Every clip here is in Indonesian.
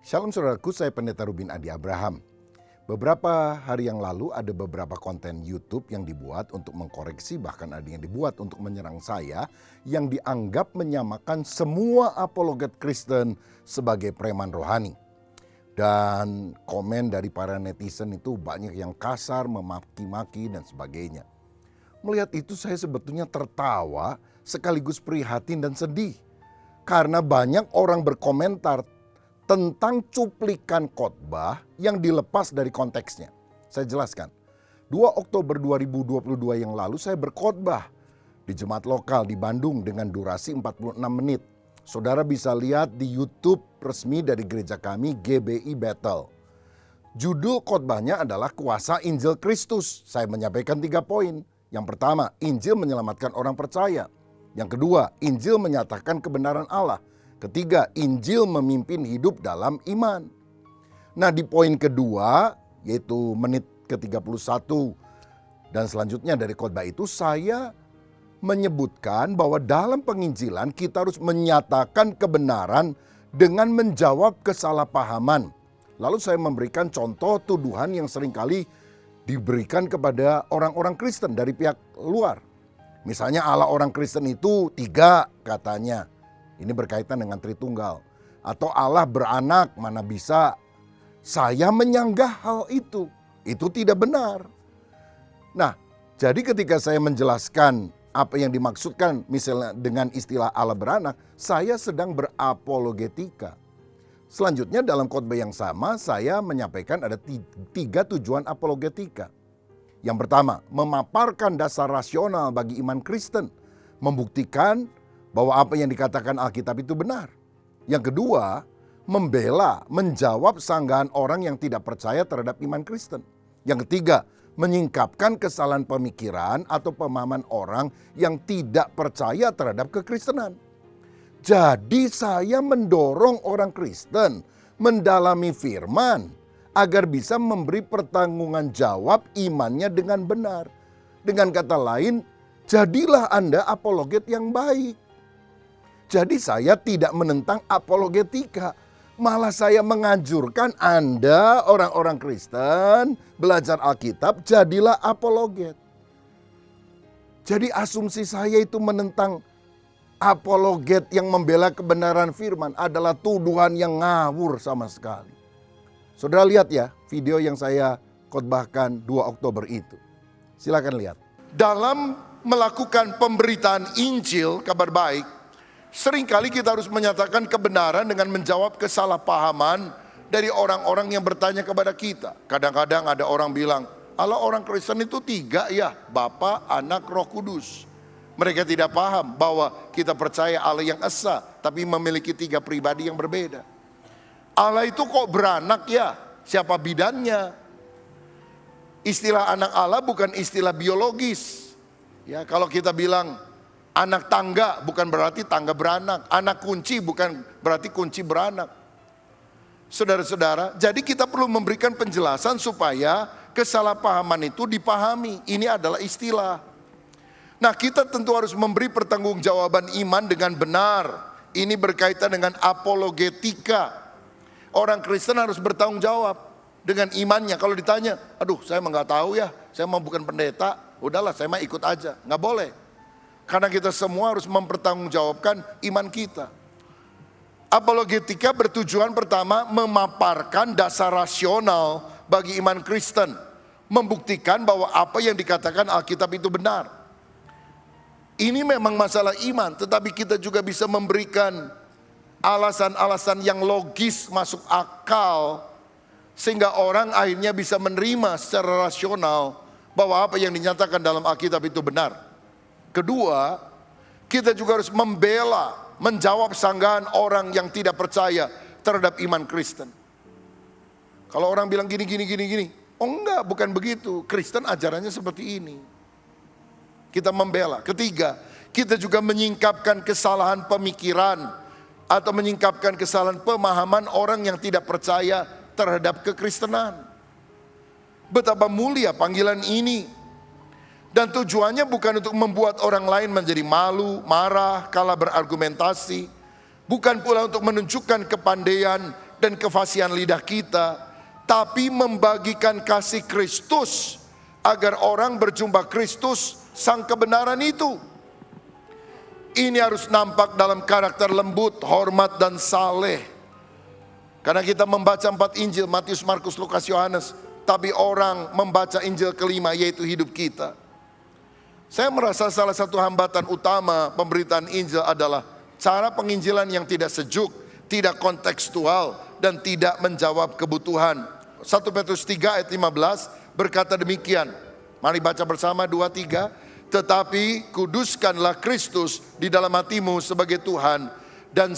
Shalom saudaraku, saya Pendeta Rubin Adi Abraham. Beberapa hari yang lalu ada beberapa konten YouTube yang dibuat untuk mengkoreksi, bahkan ada yang dibuat untuk menyerang saya, yang dianggap menyamakan semua apologet Kristen sebagai preman rohani. Dan komen dari para netizen itu banyak yang kasar, memaki-maki dan sebagainya. Melihat itu saya sebetulnya tertawa sekaligus prihatin dan sedih. Karena banyak orang berkomentar tentang cuplikan khotbah yang dilepas dari konteksnya. Saya jelaskan. 2 Oktober 2022 yang lalu saya berkhotbah di jemaat lokal di Bandung dengan durasi 46 menit. Saudara bisa lihat di YouTube resmi dari gereja kami, GBI Battle. Judul khotbahnya adalah Kuasa Injil Kristus. Saya menyampaikan 3 poin. Yang pertama, Injil menyelamatkan orang percaya. Yang kedua, Injil menyatakan kebenaran Allah. Ketiga, Injil memimpin hidup dalam iman. Nah, di poin kedua, yaitu menit ke-31 dan selanjutnya dari khotbah itu, saya menyebutkan bahwa dalam penginjilan kita harus menyatakan kebenaran dengan menjawab kesalahpahaman. Lalu saya memberikan contoh tuduhan yang seringkali diberikan kepada orang-orang Kristen dari pihak luar. Misalnya Allah orang Kristen itu 3 katanya. Ini berkaitan dengan Tritunggal. Atau Allah beranak, mana bisa. Saya menyanggah hal itu. Itu tidak benar. Nah, jadi ketika saya menjelaskan apa yang dimaksudkan misalnya dengan istilah Allah beranak, saya sedang berapologetika. Selanjutnya dalam khotbah yang sama saya menyampaikan ada 3 tujuan apologetika. Yang pertama, memaparkan dasar rasional bagi iman Kristen. Membuktikan bahwa apa yang dikatakan Alkitab itu benar. Yang kedua, membela, menjawab sanggahan orang yang tidak percaya terhadap iman Kristen. Yang ketiga, menyingkapkan kesalahan pemikiran atau pemahaman orang yang tidak percaya terhadap kekristenan. Jadi saya mendorong orang Kristen mendalami firman agar bisa memberi pertanggungan jawab imannya dengan benar. Dengan kata lain, jadilah Anda apologet yang baik. Jadi saya tidak menentang apologetika, malah saya menganjurkan Anda orang-orang Kristen belajar Alkitab, jadilah apologet. Jadi asumsi saya itu menentang apologet yang membela kebenaran firman adalah tuduhan yang ngawur sama sekali. Saudara lihat ya video yang saya khotbahkan 2 Oktober itu. Silakan lihat. Dalam melakukan pemberitaan Injil, kabar baik, seringkali kita harus menyatakan kebenaran dengan menjawab kesalahpahaman dari orang-orang yang bertanya kepada kita. Kadang-kadang ada orang bilang, Allah orang Kristen itu 3 ya, Bapa, Anak, Roh Kudus. Mereka tidak paham bahwa kita percaya Allah yang esa, tapi memiliki 3 pribadi yang berbeda. Allah itu kok beranak ya, siapa bidannya? Istilah anak Allah bukan istilah biologis. Ya, kalau kita bilang anak tangga bukan berarti tangga beranak. Anak kunci bukan berarti kunci beranak. Saudara-saudara, jadi kita perlu memberikan penjelasan supaya kesalahpahaman itu dipahami. Ini adalah istilah. Nah, kita tentu harus memberi pertanggungjawaban iman dengan benar. Ini berkaitan dengan apologetika. Orang Kristen harus bertanggung jawab dengan imannya. Kalau ditanya, aduh saya mah nggak tahu ya, saya mah bukan pendeta. Udahlah saya mah ikut aja. Nggak boleh. Karena kita semua harus mempertanggungjawabkan iman kita. Apologetika bertujuan pertama memaparkan dasar rasional bagi iman Kristen. Membuktikan bahwa apa yang dikatakan Alkitab itu benar. Ini memang masalah iman, tetapi kita juga bisa memberikan alasan-alasan yang logis masuk akal. Sehingga orang akhirnya bisa menerima secara rasional bahwa apa yang dinyatakan dalam Alkitab itu benar. Kedua, kita juga harus membela, menjawab sanggahan orang yang tidak percaya terhadap iman Kristen. Kalau orang bilang gini. Oh enggak, bukan begitu. Kristen ajarannya seperti ini. Kita membela. Ketiga, kita juga menyingkapkan kesalahan pemikiran atau menyingkapkan kesalahan pemahaman orang yang tidak percaya terhadap kekristenan. Betapa mulia panggilan ini. Dan tujuannya bukan untuk membuat orang lain menjadi malu, marah, kalah berargumentasi. Bukan pula untuk menunjukkan kepandaian dan kefasihan lidah kita, tapi membagikan kasih Kristus agar orang berjumpa Kristus sang kebenaran itu. Ini harus nampak dalam karakter lembut, hormat, dan saleh. Karena kita membaca 4 Injil, Matius, Markus, Lukas, Yohanes, tapi orang membaca Injil kelima, yaitu hidup kita. Saya merasa salah satu hambatan utama pemberitaan Injil adalah cara penginjilan yang tidak sejuk, tidak kontekstual, dan tidak menjawab kebutuhan. 1 Petrus 3 ayat 15 berkata demikian. Mari baca bersama 2-3. Tetapi kuduskanlah Kristus di dalam hatimu sebagai Tuhan, dan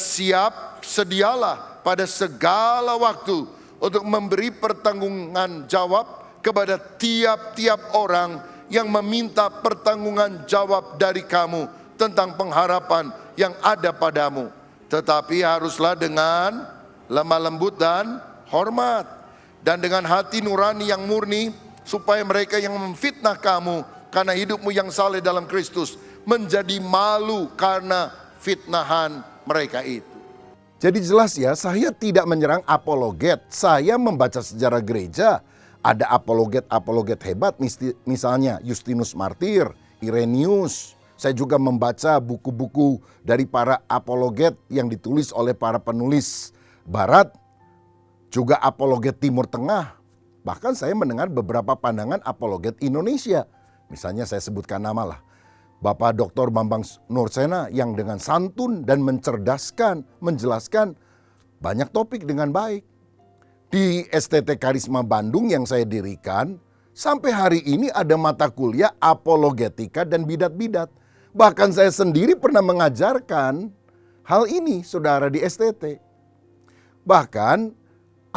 sedialah pada segala waktu untuk memberi pertanggungan jawab kepada tiap-tiap orang yang meminta pertanggungan jawab dari kamu tentang pengharapan yang ada padamu. Tetapi haruslah dengan lemah lembut dan hormat, dan dengan hati nurani yang murni, supaya mereka yang memfitnah kamu karena hidupmu yang saleh dalam Kristus menjadi malu karena fitnahan mereka itu. Jadi jelas ya, saya tidak menyerang apologet. Saya membaca sejarah gereja, ada apologet hebat, misalnya Justinus Martir, Irenaeus. Saya juga membaca buku-buku dari para apologet yang ditulis oleh para penulis Barat, juga apologet Timur Tengah. Bahkan saya mendengar beberapa pandangan apologet Indonesia. Misalnya saya sebutkan nama lah, Bapak Dr. Bambang Nursena yang dengan santun dan mencerdaskan, menjelaskan banyak topik dengan baik. Di STT Karisma Bandung yang saya dirikan, sampai hari ini ada mata kuliah apologetika dan bidat-bidat. Bahkan saya sendiri pernah mengajarkan hal ini, saudara, di STT. Bahkan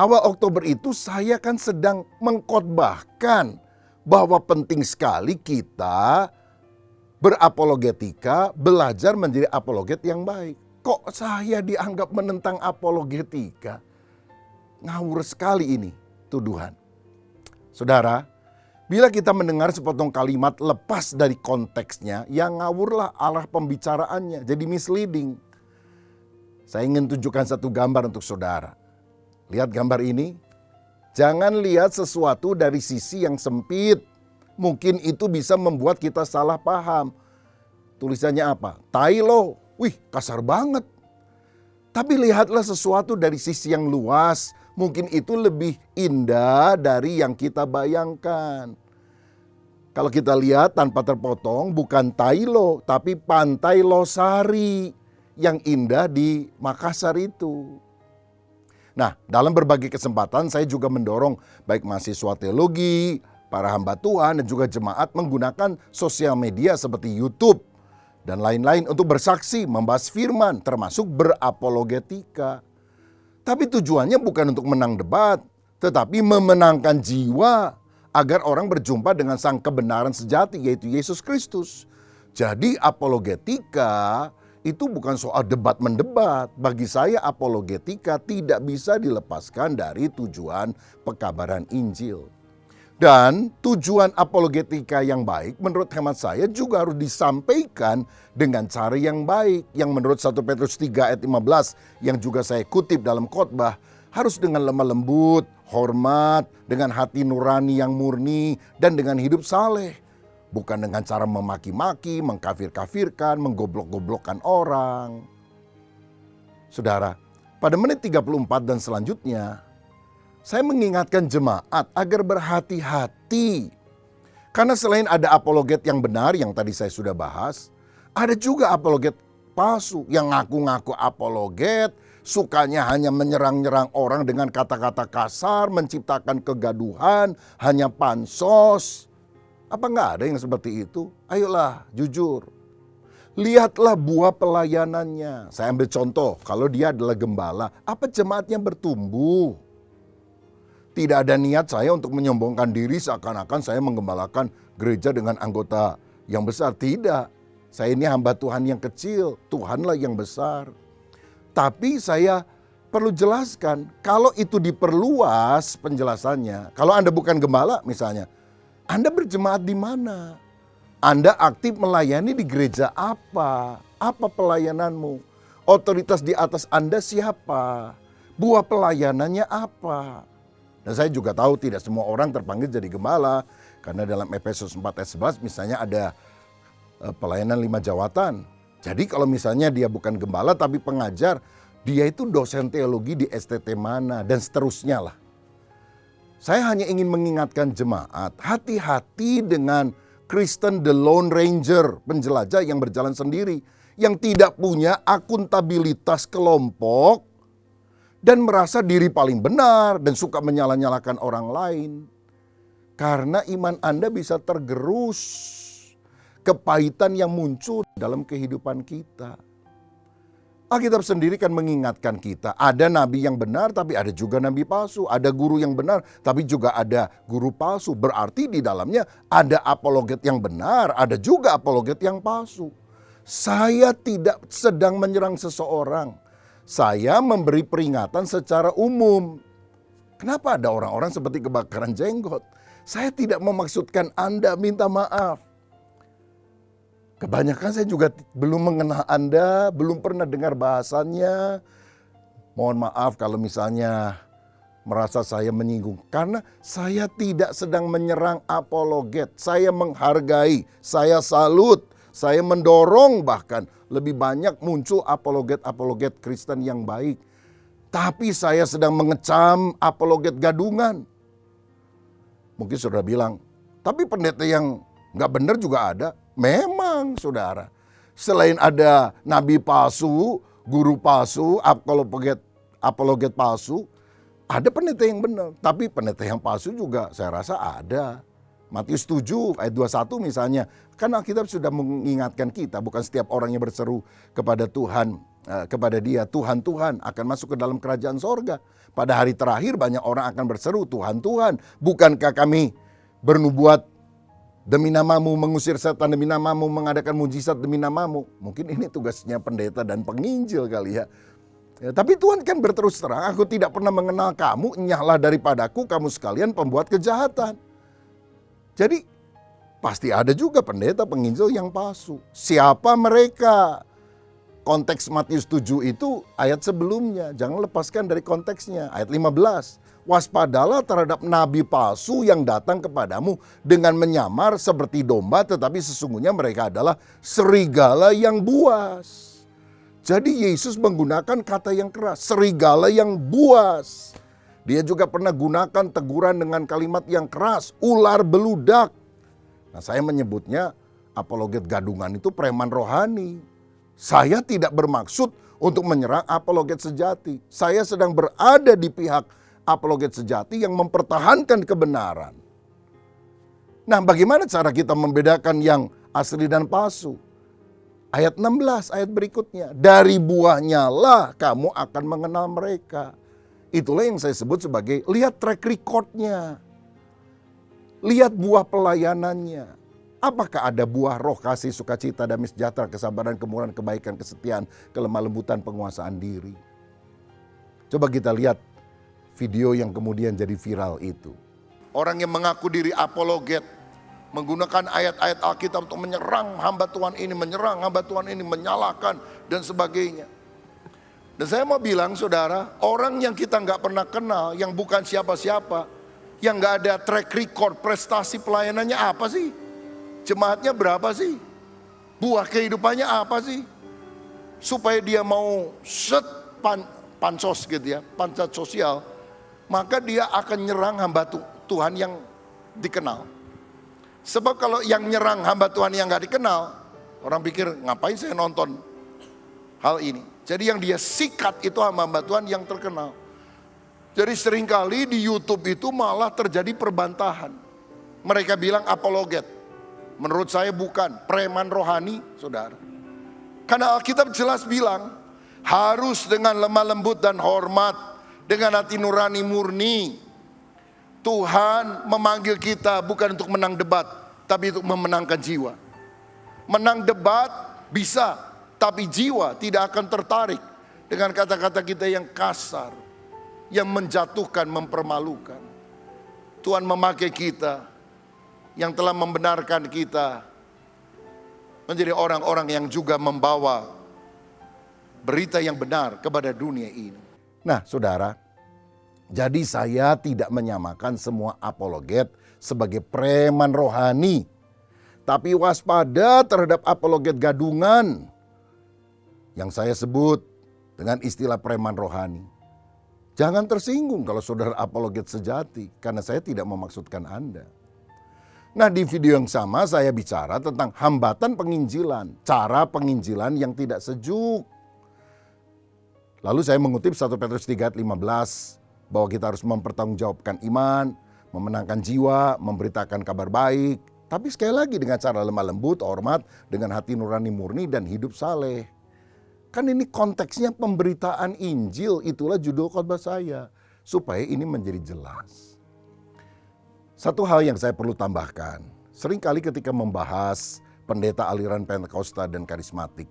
awal Oktober itu saya kan sedang mengkhotbahkan bahwa penting sekali kita berapologetika, belajar menjadi apologet yang baik. Kok saya dianggap menentang apologetika? Ngawur sekali ini tuduhan. Saudara, bila kita mendengar sepotong kalimat lepas dari konteksnya, yang ngawurlah arah pembicaraannya, jadi misleading. Saya ingin tunjukkan satu gambar untuk saudara. Lihat gambar ini. Jangan lihat sesuatu dari sisi yang sempit. Mungkin itu bisa membuat kita salah paham. Tulisannya apa? Tai lo. Wih, kasar banget. Tapi lihatlah sesuatu dari sisi yang luas. Mungkin itu lebih indah dari yang kita bayangkan. Kalau kita lihat tanpa terpotong, bukan Tailo, tapi Pantai Losari yang indah di Makassar itu. Nah, dalam berbagai kesempatan saya juga mendorong baik mahasiswa teologi, para hamba Tuhan, dan juga jemaat menggunakan sosial media seperti YouTube dan lain-lain untuk bersaksi, membahas firman, termasuk berapologetika. Tapi tujuannya bukan untuk menang debat, tetapi memenangkan jiwa agar orang berjumpa dengan sang kebenaran sejati, yaitu Yesus Kristus. Jadi apologetika itu bukan soal debat-mendebat. Bagi saya apologetika tidak bisa dilepaskan dari tujuan pekabaran Injil. Dan tujuan apologetika yang baik menurut hemat saya juga harus disampaikan dengan cara yang baik. Yang menurut 1 Petrus 3 ayat 15 yang juga saya kutip dalam khotbah, harus dengan lemah lembut, hormat, dengan hati nurani yang murni, dan dengan hidup saleh. Bukan dengan cara memaki-maki, mengkafir-kafirkan, menggoblok-goblokkan orang. Saudara, pada menit 34 dan selanjutnya, saya mengingatkan jemaat agar berhati-hati. Karena selain ada apologet yang benar yang tadi saya sudah bahas, ada juga apologet palsu yang ngaku-ngaku apologet, sukanya hanya menyerang-nyerang orang dengan kata-kata kasar, menciptakan kegaduhan, hanya pansos. Apa nggak ada yang seperti itu? Ayolah, jujur. Lihatlah buah pelayanannya. Saya ambil contoh, kalau dia adalah gembala, apa jemaatnya bertumbuh? Tidak ada niat saya untuk menyombongkan diri seakan-akan saya menggembalakan gereja dengan anggota yang besar. Tidak, saya ini hamba Tuhan yang kecil, Tuhanlah yang besar. Tapi saya perlu jelaskan, kalau itu diperluas penjelasannya, kalau Anda bukan gembala misalnya, Anda berjemaat di mana? Anda aktif melayani di gereja apa? Apa pelayananmu? Otoritas di atas Anda siapa? Buah pelayanannya apa? Dan saya juga tahu tidak semua orang terpanggil jadi gembala. Karena dalam Efesus 4 ayat 11 misalnya ada pelayanan 5 jawatan. Jadi kalau misalnya dia bukan gembala tapi pengajar, dia itu dosen teologi di STT mana dan seterusnya lah. Saya hanya ingin mengingatkan jemaat, hati-hati dengan Kristen the Lone Ranger, penjelajah yang berjalan sendiri, yang tidak punya akuntabilitas kelompok dan merasa diri paling benar dan suka menyalah-nyalahkan orang lain. Karena iman Anda bisa tergerus, kepahitan yang muncul dalam kehidupan kita. Alkitab sendiri kan mengingatkan kita, ada nabi yang benar tapi ada juga nabi palsu. Ada guru yang benar tapi juga ada guru palsu. Berarti di dalamnya ada apologet yang benar, ada juga apologet yang palsu. Saya tidak sedang menyerang seseorang. Saya memberi peringatan secara umum. Kenapa ada orang-orang seperti kebakaran jenggot? Saya tidak memaksudkan Anda minta maaf. Kebanyakan saya juga belum mengenal Anda, belum pernah dengar bahasannya. Mohon maaf kalau misalnya merasa saya menyinggung. Karena saya tidak sedang menyerang apologet. Saya menghargai, saya salut, saya mendorong bahkan lebih banyak muncul apologet-apologet Kristen yang baik. Tapi saya sedang mengecam apologet gadungan. Mungkin saudara bilang, tapi pendeta yang nggak benar juga ada. Memang saudara, selain ada nabi palsu, guru palsu, apologet palsu, ada pendeta yang benar. Tapi pendeta yang palsu juga saya rasa ada. Matius 7 ayat 21 misalnya, kan Alkitab sudah mengingatkan kita, bukan setiap orang yang berseru kepada Tuhan, kepada dia, Tuhan, Tuhan akan masuk ke dalam kerajaan sorga. Pada hari terakhir banyak orang akan berseru, Tuhan, Tuhan, bukankah kami bernubuat demi namamu, mengusir setan demi namamu, mengadakan mujizat demi namamu. Mungkin ini tugasnya pendeta dan penginjil kali ya. Tapi Tuhan kan berterus terang, aku tidak pernah mengenal kamu, enyahlah daripadaku kamu sekalian pembuat kejahatan. Jadi pasti ada juga pendeta penginjil yang palsu. Siapa mereka? Konteks Matius 7 itu ayat sebelumnya, jangan lepaskan dari konteksnya. Ayat 15. Waspadalah terhadap nabi palsu yang datang kepadamu dengan menyamar seperti domba, tetapi sesungguhnya mereka adalah serigala yang buas. Jadi Yesus menggunakan kata yang keras, serigala yang buas. Dia juga pernah gunakan teguran dengan kalimat yang keras, ular beludak. Nah, saya menyebutnya apologet gadungan itu preman rohani. Saya tidak bermaksud untuk menyerang apologet sejati. Saya sedang berada di pihak apologet sejati yang mempertahankan kebenaran. Nah, bagaimana cara kita membedakan yang asli dan palsu? Ayat 16, ayat berikutnya. Dari buahnya lah kamu akan mengenal mereka. Itulah yang saya sebut sebagai lihat track recordnya. Lihat buah pelayanannya. Apakah ada buah roh kasih, sukacita, damai sejahtera, kesabaran, kemurahan, kebaikan, kesetiaan, kelemah lembutan, penguasaan diri. Coba kita lihat video yang kemudian jadi viral itu. Orang yang mengaku diri apologet, menggunakan ayat-ayat Alkitab untuk menyerang hamba Tuhan ini, menyerang hamba Tuhan ini, menyalahkan dan sebagainya. Dan saya mau bilang saudara, orang yang kita nggak pernah kenal, yang bukan siapa-siapa, yang nggak ada track record prestasi pelayanannya apa sih? Jemaatnya berapa sih? Buah kehidupannya apa sih? Supaya dia mau pansos gitu ya, pancat sosial, maka dia akan nyerang hamba Tuhan yang dikenal. Sebab kalau yang nyerang hamba Tuhan yang gak dikenal, orang pikir ngapain saya nonton hal ini. Jadi yang dia sikat itu hamba Tuhan yang terkenal. Jadi seringkali di YouTube itu malah terjadi perbantahan. Mereka bilang apologet. Menurut saya bukan, preman rohani saudara. Karena Alkitab jelas bilang, harus dengan lemah lembut dan hormat, dengan hati nurani murni. Tuhan memanggil kita bukan untuk menang debat, tapi untuk memenangkan jiwa. Menang debat bisa, tapi jiwa tidak akan tertarik dengan kata-kata kita yang kasar, yang menjatuhkan, mempermalukan. Tuhan memakai kita yang telah membenarkan kita menjadi orang-orang yang juga membawa berita yang benar kepada dunia ini. Nah, saudara, jadi saya tidak menyamakan semua apologet sebagai preman rohani. Tapi waspada terhadap apologet gadungan yang saya sebut dengan istilah preman rohani. Jangan tersinggung kalau saudara apologet sejati, karena saya tidak memaksudkan Anda. Nah, di video yang sama saya bicara tentang hambatan penginjilan, cara penginjilan yang tidak sejuk. Lalu saya mengutip 1 Petrus 3 ayat 15 bahwa kita harus mempertanggungjawabkan iman, memenangkan jiwa, memberitakan kabar baik. Tapi sekali lagi dengan cara lemah lembut, hormat, dengan hati nurani murni dan hidup saleh. Kan ini konteksnya pemberitaan Injil, itulah judul khotbah saya. Supaya ini menjadi jelas. Satu hal yang saya perlu tambahkan, seringkali ketika membahas pendeta aliran Pentakosta dan karismatik,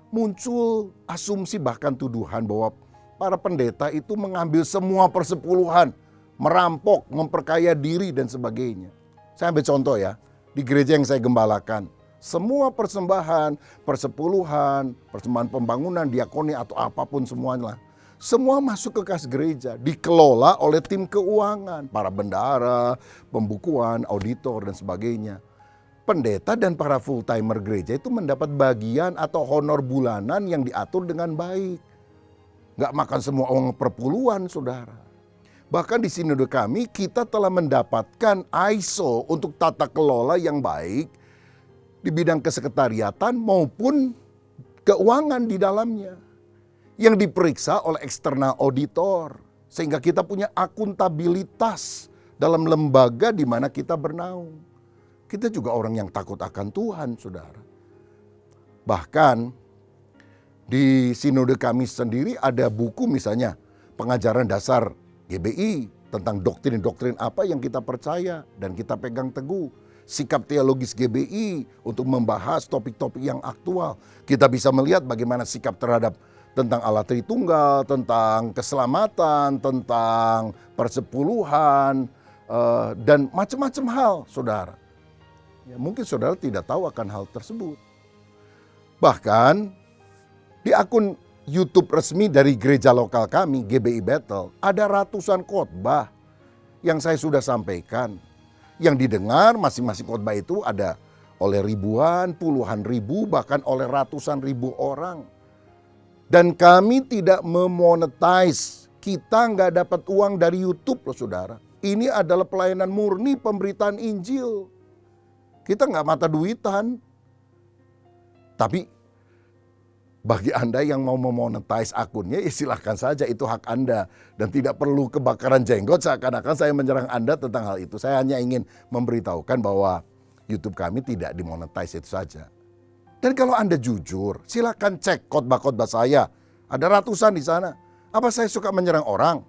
muncul asumsi bahkan tuduhan bahwa para pendeta itu mengambil semua persepuluhan, merampok, memperkaya diri dan sebagainya. Saya ambil contoh ya, di gereja yang saya gembalakan, semua persembahan, persepuluhan, persembahan pembangunan, diakoni atau apapun semuanya, semua masuk ke kas gereja, dikelola oleh tim keuangan, para bendahara, pembukuan, auditor dan sebagainya. Pendeta dan para full timer gereja itu mendapat bagian atau honor bulanan yang diatur dengan baik. Gak makan semua uang perpuluhan, saudara. Bahkan di sinode kami kita telah mendapatkan ISO untuk tata kelola yang baik di bidang kesekretariatan maupun keuangan di dalamnya. Yang diperiksa oleh eksternal auditor. Sehingga kita punya akuntabilitas dalam lembaga di mana kita bernaung. Kita juga orang yang takut akan Tuhan, saudara. Bahkan di sinode kami sendiri ada buku misalnya pengajaran dasar GBI tentang doktrin-doktrin apa yang kita percaya dan kita pegang teguh. Sikap teologis GBI untuk membahas topik-topik yang aktual. Kita bisa melihat bagaimana sikap terhadap tentang Allah Tritunggal, tentang keselamatan, tentang persepuluhan, dan macam-macam hal, saudara. Ya, mungkin saudara tidak tahu akan hal tersebut. Bahkan di akun YouTube resmi dari gereja lokal kami, GBI Bethel, ada ratusan khotbah yang saya sudah sampaikan. Yang didengar masing-masing khotbah itu ada oleh ribuan, puluhan ribu, bahkan oleh ratusan ribu orang. Dan kami tidak memonetize, kita nggak dapat uang dari YouTube loh saudara. Ini adalah pelayanan murni pemberitaan Injil. Kita nggak mata duitan. Tapi bagi Anda yang mau memonetize akunnya, ya silahkan saja, itu hak Anda. Dan tidak perlu kebakaran jenggot seakan-akan saya menyerang Anda tentang hal itu. Saya hanya ingin memberitahukan bahwa YouTube kami tidak dimonetize itu saja. Dan kalau Anda jujur, silakan cek khotbah-khotbah saya. Ada ratusan di sana. Apa saya suka menyerang orang?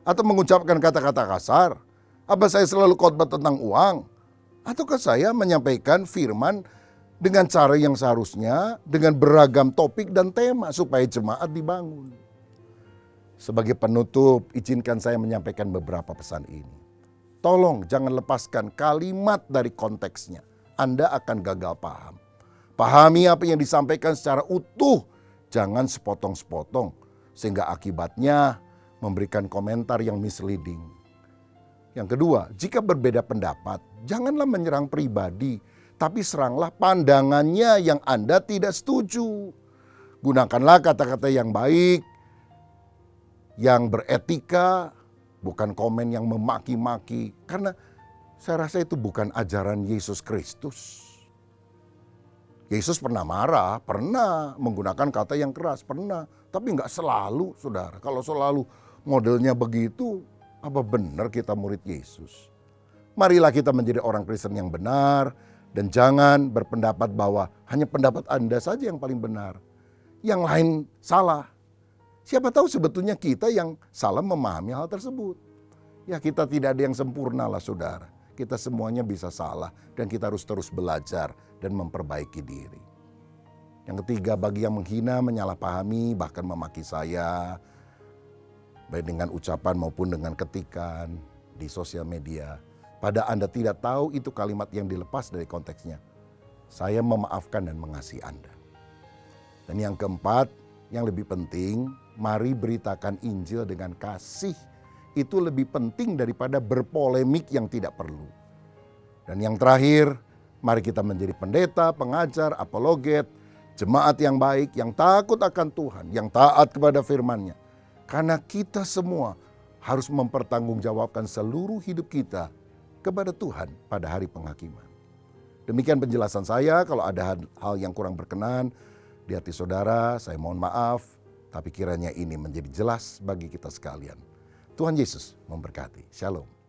Atau mengucapkan kata-kata kasar? Apa saya selalu khotbah tentang uang? Ataukah saya menyampaikan firman dengan cara yang seharusnya, dengan beragam topik dan tema supaya jemaat dibangun? Sebagai penutup, izinkan saya menyampaikan beberapa pesan ini. Tolong jangan lepaskan kalimat dari konteksnya. Anda akan gagal paham. Pahami apa yang disampaikan secara utuh, jangan sepotong-sepotong, sehingga akibatnya memberikan komentar yang misleading. Yang kedua, jika berbeda pendapat, janganlah menyerang pribadi, tapi seranglah pandangannya yang Anda tidak setuju. Gunakanlah kata-kata yang baik, yang beretika, bukan komen yang memaki-maki, karena saya rasa itu bukan ajaran Yesus Kristus. Yesus pernah marah, pernah menggunakan kata yang keras, pernah. Tapi nggak selalu, saudara. Kalau selalu modelnya begitu, apa benar kita murid Yesus? Marilah kita menjadi orang Kristen yang benar, dan jangan berpendapat bahwa hanya pendapat Anda saja yang paling benar. Yang lain salah. Siapa tahu sebetulnya kita yang salah memahami hal tersebut. Ya, kita tidak ada yang sempurna lah, saudara. Kita semuanya bisa salah dan kita harus terus belajar dan memperbaiki diri. Yang ketiga, bagi yang menghina, menyalahpahami, bahkan memaki saya, baik dengan ucapan maupun dengan ketikan di sosial media, pada Anda tidak tahu itu kalimat yang dilepas dari konteksnya. Saya memaafkan dan mengasihi Anda. Dan yang keempat, yang lebih penting, Mari beritakan Injil dengan kasih. Itu lebih penting daripada berpolemik yang tidak perlu. Dan yang terakhir, mari kita menjadi pendeta, pengajar, apologet, jemaat yang baik, yang takut akan Tuhan, yang taat kepada firman-Nya. Karena kita semua harus mempertanggungjawabkan seluruh hidup kita kepada Tuhan pada hari penghakiman. Demikian penjelasan saya. Kalau ada hal yang kurang berkenan di hati saudara, saya mohon maaf. Tapi kiranya ini menjadi jelas bagi kita sekalian. Tuhan Yesus memberkati. Shalom.